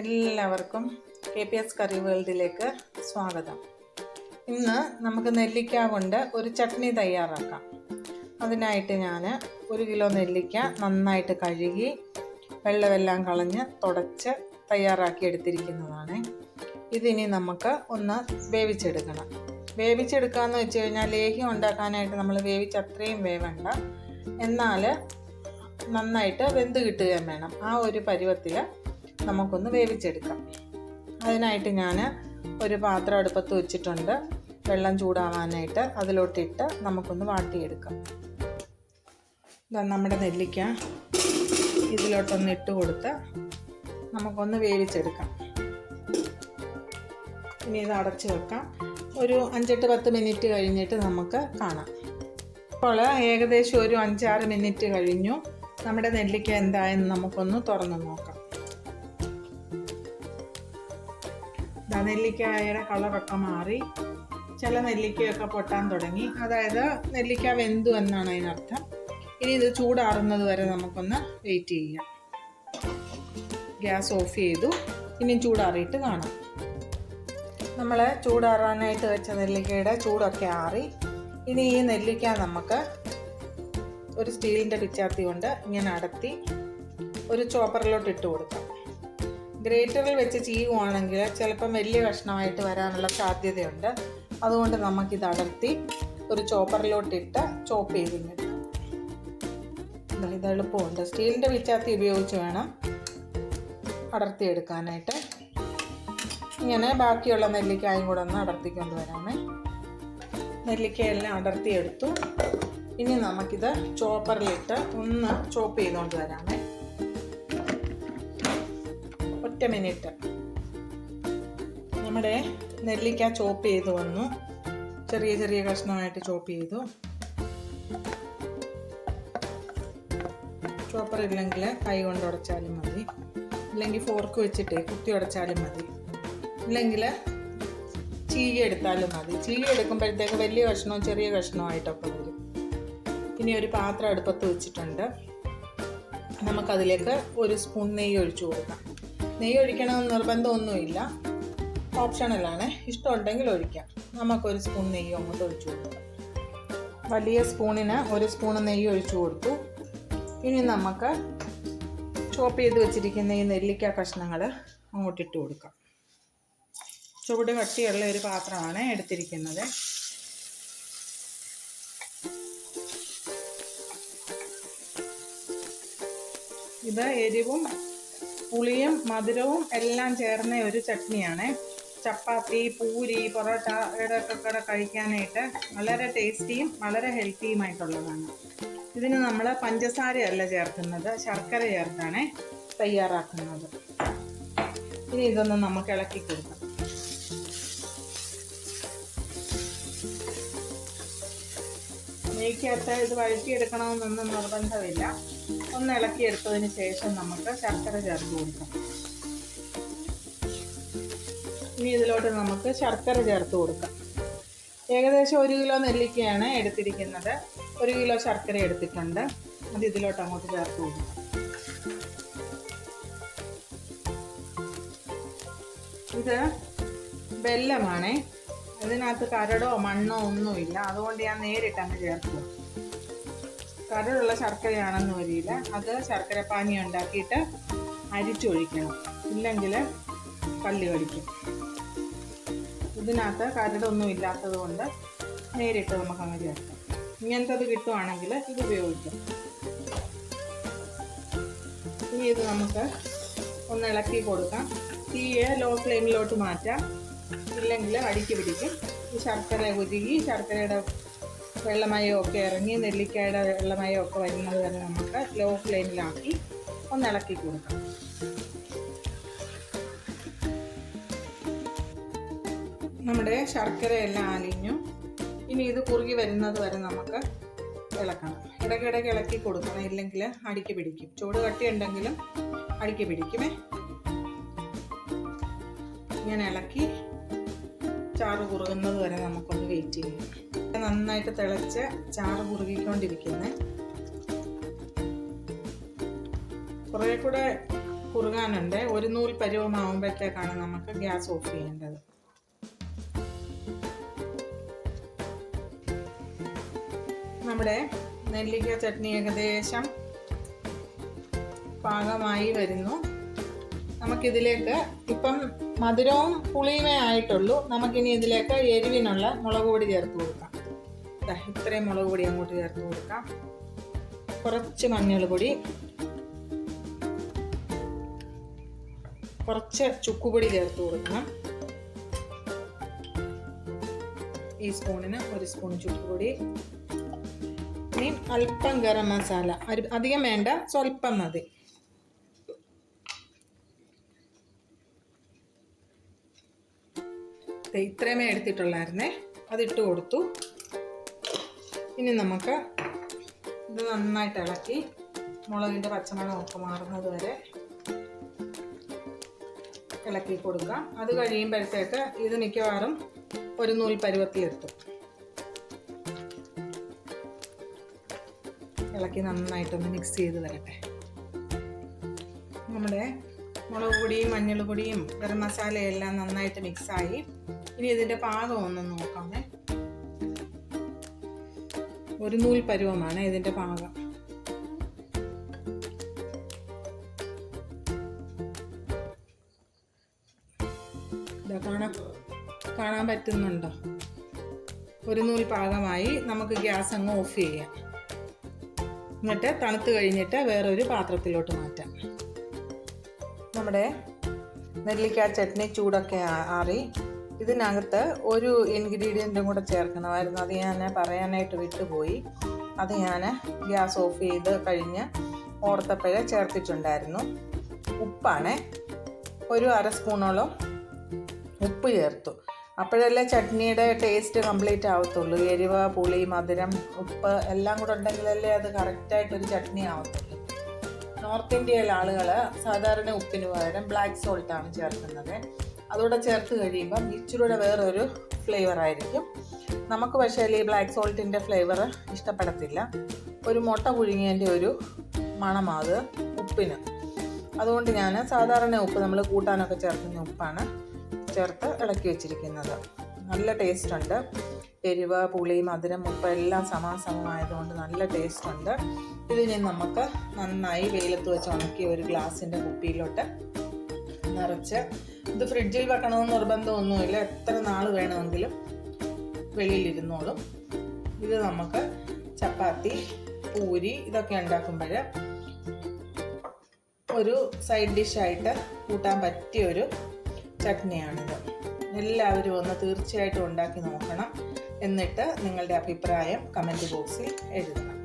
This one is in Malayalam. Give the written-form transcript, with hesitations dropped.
എല്ലാവർക്കും KPS കറി വേൾഡിലേക്ക് സ്വാഗതം. ഇന്ന് നമുക്ക് നെല്ലിക്ക കൊണ്ട് ഒരു ചട്നി തയ്യാറാക്കാം. അതിനായിട്ട് ഞാൻ 1 കിലോ നെല്ലിക്ക നന്നായിട്ട് കഴുകി വെള്ളമെല്ലാം കളഞ്ഞ് തുടച്ച് തയ്യാറാക്കി എടുത്തിരിക്കുന്നതാണ്. ഇതിനി നമുക്ക് ഒന്ന് വേവിച്ചെടുക്കണം. വേവിച്ചെടുക്കാമെന്ന് വെച്ച് കഴിഞ്ഞാൽ ലേഹ്യം ഉണ്ടാക്കാനായിട്ട് നമ്മൾ അത്രയും വേവണ്ട, എന്നാൽ നന്നായിട്ട് വെന്ത് കിട്ടുകയും വേണം. ആ ഒരു പരുവത്തിൽ നമുക്കൊന്ന് വേവിച്ചെടുക്കാം. അതിനായിട്ട് ഞാൻ ഒരു പാത്രം അടുപ്പത്ത് വെച്ചിട്ടുണ്ട്. വെള്ളം ചൂടാവാനായിട്ട് അതിലോട്ടിട്ട് നമുക്കൊന്ന് വാട്ടിയെടുക്കാം. നമ്മുടെ നെല്ലിക്ക ഇതിലോട്ടൊന്ന് ഇട്ട് കൊടുത്ത് നമുക്കൊന്ന് വേവിച്ചെടുക്കാം. ഇനി ഇത് അടച്ച് വെക്കാം. ഒരു 5-10 മിനിറ്റ് കഴിഞ്ഞിട്ട് നമുക്ക് കാണാം. ഇപ്പോൾ ഏകദേശം ഒരു 5-6 മിനിറ്റ് കഴിഞ്ഞു. നമ്മുടെ നെല്ലിക്ക എന്തായെന്ന് നമുക്കൊന്ന് തുറന്ന് നോക്കാം. നെല്ലിക്കയുടെ കളറൊക്കെ മാറി, ചില നെല്ലിക്കയൊക്കെ പൊട്ടാൻ തുടങ്ങി. അതായത് നെല്ലിക്ക വെന്തു എന്നാണ് അതിനർത്ഥം. ഇനി ഇത് ചൂടാറുന്നത് വരെ നമുക്കൊന്ന് വെയിറ്റ് ചെയ്യാം. ഗ്യാസ് ഓഫ് ചെയ്തു. ഇനി ചൂടാറിയിട്ട് കാണാം. നമ്മൾ ചൂടാറാനായിട്ട് വെച്ച നെല്ലിക്കയുടെ ചൂടൊക്കെ ആറി. ഇനി ഈ നെല്ലിക്ക നമുക്ക് ഒരു സ്റ്റീലിൻ്റെ പിച്ചാത്തി കൊണ്ട് ഇങ്ങനെ അടത്തി ഒരു ചോപ്പറിലോട്ട് ഇട്ട് കൊടുക്കാം. ഗ്രേറ്ററിൽ വെച്ച് ചെയ്യുവാണെങ്കിൽ ചിലപ്പം വലിയ കഷ്ണമായിട്ട് വരാനുള്ള സാധ്യതയുണ്ട്. അതുകൊണ്ട് നമുക്കിത് അടർത്തി ഒരു ചോപ്പറിലോട്ടിട്ട് ചോപ്പ് ചെയ്തിട്ട് ഇത് എളുപ്പമുണ്ട്. സ്റ്റീലിൻ്റെ പിച്ചാത്തി ഉപയോഗിച്ച് വേണം അടർത്തിയെടുക്കാനായിട്ട്. ഇങ്ങനെ ബാക്കിയുള്ള നെല്ലിക്കായും കൂടെ ഒന്ന് അടർത്തിക്കൊണ്ട് വരാമേ. നെല്ലിക്കയെല്ലാം അടർത്തിയെടുത്തു. ഇനി നമുക്കിത് ചോപ്പറിലിട്ട് ഒന്ന് ചോപ്പ് ചെയ്തുകൊണ്ട് വരാമേ. 1 മിനിറ്റ്. നമ്മുടെ നെല്ലിക്ക ചോപ്പ് ചെയ്ത് വന്നു. ചെറിയ ചെറിയ കഷ്ണമായിട്ട് ചോപ്പ് ചെയ്തു. ചോപ്പർ ഇല്ലെങ്കിൽ കൈ കൊണ്ട് ഉടച്ചാലും മതി, ഇല്ലെങ്കിൽ ഫോർക്ക് വെച്ചിട്ട് കുത്തി ഉടച്ചാലും മതി, ഇല്ലെങ്കിൽ ചീകി എടുത്താലും മതി. ചീകി എടുക്കുമ്പോഴത്തേക്ക് വലിയ കഷ്ണവും ചെറിയ കഷ്ണവുമായിട്ടൊക്കെ വരും. ഇനി ഒരു പാത്രം അടുപ്പത്ത് വെച്ചിട്ടുണ്ട്. നമുക്കതിലേക്ക് 1 സ്പൂൺ നെയ്യ് ഒഴിച്ചു കൊടുക്കാം. നെയ്യ് ഒഴിക്കണമെന്ന് നിർബന്ധമൊന്നുമില്ല, ഓപ്ഷണലാണ്. ഇഷ്ടമുണ്ടെങ്കിൽ ഒഴിക്കാം. നമുക്കൊരു സ്പൂൺ നെയ്യ് അങ്ങോട്ട് ഒഴിച്ചു കൊടുക്കാം. വലിയ സ്പൂണിന് 1 സ്പൂൺ നെയ്യ് ഒഴിച്ചു കൊടുത്തു. ഇനി നമുക്ക് ചോപ്പ് ചെയ്ത് വെച്ചിരിക്കുന്ന ഈ നെല്ലിക്ക കഷ്ണങ്ങൾ അങ്ങോട്ടിട്ട് കൊടുക്കാം. ചുവട് കട്ടിയുള്ള ഒരു പാത്രമാണ് എടുത്തിരിക്കുന്നത്. ഇത് എരിവും പുളിയും മധുരവും എല്ലാം ചേർന്ന ഒരു ചട്നിയാണ്. ചപ്പാത്തി, പൂരി, പൊറോട്ടയുടെ ഒക്കെ കഴിക്കാനായിട്ട് വളരെ ടേസ്റ്റിയും വളരെ ഹെൽത്തിയുമായിട്ടുള്ളതാണ്. ഇതിന് നമ്മൾ പഞ്ചസാരയല്ല ചേർക്കുന്നത്, ശർക്കര ചേർത്താണ് തയ്യാറാക്കുന്നത്. ഇനി ഇതൊന്ന് നമുക്ക് ഇളക്കി കൊടുക്കാം. നെയ്ക്കകത്ത് ഇത് വഴറ്റിയെടുക്കണമെന്നൊന്നും നിർബന്ധമില്ല. ഒന്ന് ഇളക്കിയെടുത്തതിന് ശേഷം നമുക്ക് ശർക്കര ചേർത്ത് കൊടുക്കാം. ഇനി ഇതിലോട്ട് നമുക്ക് ശർക്കര ചേർത്ത് കൊടുക്കാം. ഏകദേശം 1 കിലോ നെല്ലിക്കയാണ് എടുത്തിരിക്കുന്നത്. 1 കിലോ ശർക്കര എടുത്തിട്ടുണ്ട്. അത് ഇതിലോട്ട് അങ്ങോട്ട് ചേർത്ത് കൊടുക്കാം. ഇത് വെല്ലമാണ്. ഇതിനകത്ത് കരടോ മണ്ണോ ഒന്നുമില്ല. അതുകൊണ്ട് ഞാൻ നേരിട്ട് അങ്ങ് ചേർക്കുക. കരടുള്ള ശർക്കരയാണെന്ന് വരില്ല. അത് ശർക്കര പാനി ഉണ്ടാക്കിയിട്ട് അരിച്ചൊഴിക്കണം, ഇല്ലെങ്കിൽ കല്ല് കടിക്കും. ഇതിനകത്ത് കരടൊന്നും ഇല്ലാത്തത് കൊണ്ട് നേരിട്ട് നമുക്കങ്ങ് ചേർക്കാം. ഇങ്ങനത്തത് കിട്ടുവാണെങ്കിൽ ഇത് ഉപയോഗിക്കാം. ഇനി ഇത് നമുക്ക് ഒന്ന് ഇളക്കി കൊടുക്കാം. തീയെ ലോ ഫ്ലെയിമിലോട്ട് മാറ്റാം, ഇല്ലെങ്കിൽ അടിക്ക് പിടിക്കും. ഈ ശർക്കര ഉരുകി ശർക്കരയുടെ വെള്ളമയമൊക്കെ ഇറങ്ങി നെല്ലിക്കയുടെ വെള്ളമയമൊക്കെ വരുന്നത് വരെ നമുക്ക് ലോ ഫ്ലെയിമിലാക്കി ഒന്ന് ഇളക്കി കൊടുക്കാം. നമ്മുടെ ശർക്കരയെല്ലാം അലിഞ്ഞു. ഇനി ഇത് കുറുകി വരുന്നത് വരെ നമുക്ക് ഇളക്കണം. ഇടയ്ക്കിടയ്ക്ക് ഇളക്കി കൊടുക്കണം, ഇല്ലെങ്കിൽ അടിക്ക് പിടിക്കും. ചൂട് കട്ടി ഉണ്ടെങ്കിലും അടിക്ക് പിടിക്കുമേ. ഇങ്ങനെ ഇളക്കി ചാറ് കുറുകുന്നത് വരെ നമുക്കൊന്ന് വെയിറ്റ് ചെയ്യാം. നന്നായിട്ട് തിളച്ച് ചാറ് കുറുകിക്കൊണ്ടിരിക്കുന്നത്. കുറേ കൂടെ കുറുകാനുണ്ട്. ഒരു നൂൽ പരുവമാകുമ്പോഴത്തേക്കാണ് നമുക്ക് ഗ്യാസ് ഓഫ് ചെയ്യേണ്ടത്. നമ്മുടെ നെല്ലിക്ക ചട്നി ഏകദേശം പാകമായി വരുന്നു. നമുക്കിതിലേക്ക് ഇപ്പം മധുരവും പുളിയുമേ ആയിട്ടുള്ളൂ. നമുക്കിനി ഇതിലേക്ക് എരിവിനുള്ള മുളക് പൊടി ചേർത്ത് കൊടുക്കാം. ഇത്രയും മുളക് പൊടി അങ്ങോട്ട് ചേർത്ത് കൊടുക്കാം. കുറച്ച് മഞ്ഞൾപ്പൊടി, കുറച്ച് ചുക്കുപൊടി ചേർത്ത് കൊടുക്കണം. ഈ സ്പൂണിന് 1 സ്പൂൺ ചുക്കുപൊടി. ഇനി അല്പം ഗരം മസാല, അധികം വേണ്ട, സ്വല്പം മതി. ഇത്രയുമേ എടുത്തിട്ടുള്ളായിരുന്നേ, അതിട്ട് കൊടുത്തു. ഇനി നമുക്ക് ഇത് നന്നായിട്ട് ഇളക്കി മുളകിൻ്റെ പച്ചമണമൊക്കെ മാറുന്നത് വരെ ഇളക്കി കൊടുക്കാം. അത് കഴിയുമ്പോഴത്തേക്ക് ഇത് മിക്കവാറും ഒരു നൂൽ പരുവത്തിലെത്തും. ഇളക്കി നന്നായിട്ടൊന്ന് മിക്സ് ചെയ്ത് വരട്ടെ. നമ്മുടെ മുളക് പൊടിയും മഞ്ഞൾപ്പൊടിയും ഗരം മസാലയും എല്ലാം നന്നായിട്ട് മിക്സായി. ഇനി ഇതിൻ്റെ പാകം ഒന്ന് നോക്കാമേ. ഒരു നൂൽ പരുവമാണ് ഇതിൻ്റെ പാകം. കാണാൻ പറ്റുന്നുണ്ടോ? ഒരു നൂൽ പാകമായി. നമുക്ക് ഗ്യാസ് അങ്ങ് ഓഫ് ചെയ്യാം. എന്നിട്ട് തണുത്ത് കഴിഞ്ഞിട്ട് വേറൊരു പാത്രത്തിലോട്ട് മാറ്റാം. നമ്മുടെ നെല്ലിക്ക ചട്നി ചൂടൊക്കെ ആറി. ഇതിനകത്ത് ഒരു ഇൻഗ്രീഡിയൻറ്റും കൂടെ ചേർക്കണമായിരുന്നു. അത് ഞാൻ പറയാനായിട്ട് വിട്ടുപോയി. അത് ഞാൻ ഗ്യാസ് ഓഫ് ചെയ്ത് കഴിഞ്ഞ് ഓർത്തപ്പോഴേ ചേർത്തിട്ടുണ്ടായിരുന്നു. ഉപ്പാണ്. ഒരു 1/2 സ്പൂണോളം ഉപ്പ് ചേർത്തു. അപ്പോഴല്ലേ ചട്നിയുടെ ടേസ്റ്റ് കംപ്ലീറ്റ് ആവത്തുള്ളൂ. എരിവ്, പുളി, മധുരം, ഉപ്പ് എല്ലാം കൂടെ ഉണ്ടെങ്കിലല്ലേ അത് കറക്റ്റായിട്ടൊരു ചട്നി ആവത്തുള്ളൂ. നോർത്ത് ഇന്ത്യയിലെ ആളുകൾ സാധാരണ ഉപ്പിന് പകരം ബ്ലാക്ക് സോൾട്ടാണ് ചേർക്കുന്നത്. അതോടെ ചേർത്ത് കഴിയുമ്പം ഇച്ചിരൂടെ വേറൊരു ഫ്ലേവർ ആയിരിക്കും. നമുക്ക് പക്ഷേ ഈ ബ്ലാക്ക് സോൾട്ടിൻ്റെ ഫ്ലേവർ ഇഷ്ടപ്പെടത്തില്ല. ഒരു മുട്ട പുഴുങ്ങിയതിൻ്റെ ഒരു മണമാത് ഉപ്പിന്. അതുകൊണ്ട് ഞാൻ സാധാരണ ഉപ്പ്, നമ്മൾ കൂട്ടാനൊക്കെ ചേർക്കുന്ന ഉപ്പാണ് ചേർത്ത് ഇളക്കി വെച്ചിരിക്കുന്നത്. നല്ല ടേസ്റ്റ് ഉണ്ട്. എരിവ്, പുളി, മധുരം, ഉപ്പ് എല്ലാം സമാസമമായതുകൊണ്ട് നല്ല ടേസ്റ്റ് ഉണ്ട്. ഇതിനി നമുക്ക് നന്നായി വെയിലത്ത് വെച്ച് ഉണക്കി ഒരു ഗ്ലാസിൻ്റെ കുപ്പിയിലോട്ട് നിറച്ച്, ഇത് ഫ്രിഡ്ജിൽ വെക്കണമെന്ന് നിർബന്ധമൊന്നുമില്ല. എത്ര നാൾ വേണമെങ്കിലും വെളിയിലിരുന്നോളും. ഇത് നമുക്ക് ചപ്പാത്തി, പൂരി ഇതൊക്കെ ഉണ്ടാക്കുമ്പോൾ ഒരു സൈഡ് ഡിഷായിട്ട് കൂട്ടാൻ പറ്റിയൊരു ചട്നിയാണിത്. എല്ലാവരും ഒന്ന് തീർച്ചയായിട്ടും ഉണ്ടാക്കി നോക്കണം. എന്നിട്ട് നിങ്ങളുടെ അഭിപ്രായം കമൻറ്റ് ബോക്സിൽ എഴുതണം.